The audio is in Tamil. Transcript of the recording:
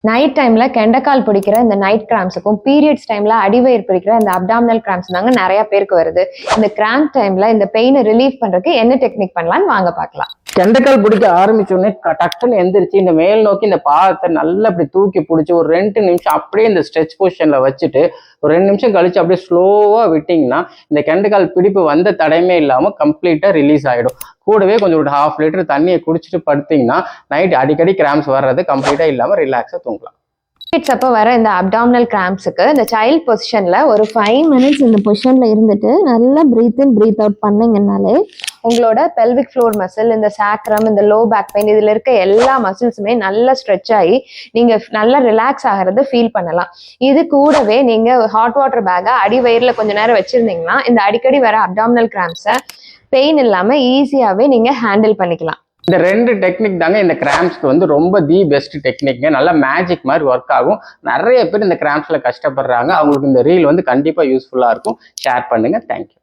நைட் டைம்ல கெண்டைக்கால் பிடிக்கிற இந்த நைட் கிராம்ஸுக்கும் பீரியட்ஸ் டைம்ல அடிவயிறு பிடிக்கிற இந்த அப்டாமினல் கிராம்ஸ் தாங்க நிறைய பேருக்கு வருது. இந்த கிராம்ப் டைம்ல இந்த பெயினை ரிலீஃப் பண்றதுக்கு என்ன டெக்னிக் பண்ணலாம்னு வாங்க பார்க்கலாம். கெண்டைக்கால் பிடிக்க ஆரம்பிச்சோடனே டக்குன்னு எந்திரிச்சு இந்த மேல் நோக்கி இந்த பாதத்தை நல்லா அப்படி தூக்கி பிடிச்சி ஒரு 2 நிமிஷம் அப்படியே இந்த ஸ்ட்ரெச் பொசிஷன்ல வச்சுட்டு ஒரு 2 நிமிஷம் கழிச்சு அப்படியே ஸ்லோவா விட்டிங்கன்னா இந்த கெண்டைக்கால் பிடிப்பு வந்த தடையுமே இல்லாம கம்ப்ளீட்டா ரிலீஸ் ஆயிடும். கூடவே கொஞ்சம் ஒரு 1/2 லிட்டர் தண்ணியை குடிச்சிட்டு படுத்தீங்கன்னா நைட் அடிக்கடி கிராம்ஸ் வர்றது கம்ப்ளீட்டா இல்லாம ரிலாக்ஸா தூங்கலாம். பீரியட்ஸ் அப்போ வர இந்த அப்டாமினல் கிராம்ஸுக்கு இந்த சைல்ட் பொசிஷன்ல ஒரு 5 மினிட்ஸ் இந்த பொசிஷன்ல இருந்துட்டு நல்லா பிரீத் இன் பிரீத் அவுட் பண்ணீங்கன்னாலே உங்களோட பெல்விக் ஃப்ளோர் மசில், இந்த சாக்ரம், இந்த லோ பேக் பெயின், இதுல இருக்க எல்லா மசில்ஸுமே நல்லா ஸ்ட்ரெச் ஆகி நீங்க நல்லா ரிலாக்ஸ் ஆகிறத ஃபீல் பண்ணலாம். இது கூடவே நீங்க ஹாட் வாட்டர் பேக்கை அடி வயிறுல கொஞ்ச நேரம் வச்சிருந்தீங்கன்னா இந்த அடிக்கடி வர அப்டாமினல் கிராம்ஸை பெயின் இல்லாம ஈஸியாவே நீங்க ஹேண்டில் பண்ணிக்கலாம். இந்த 2 டெக்னிக் தாங்க இந்த கிராம்ஸ்க்கு வந்து ரொம்ப தி பெஸ்ட் டெக்னிக்ங்க. நல்லா மேஜிக் மாதிரி ஒர்க் ஆகும். நிறைய பேர் இந்த கிராம்ஸ்ல கஷ்டப்படுறாங்க. அவங்களுக்கு இந்த ரீல் வந்து கண்டிப்பா யூஸ்ஃபுல்லா இருக்கும். ஷேர் பண்ணுங்க. தேங்க்யூ.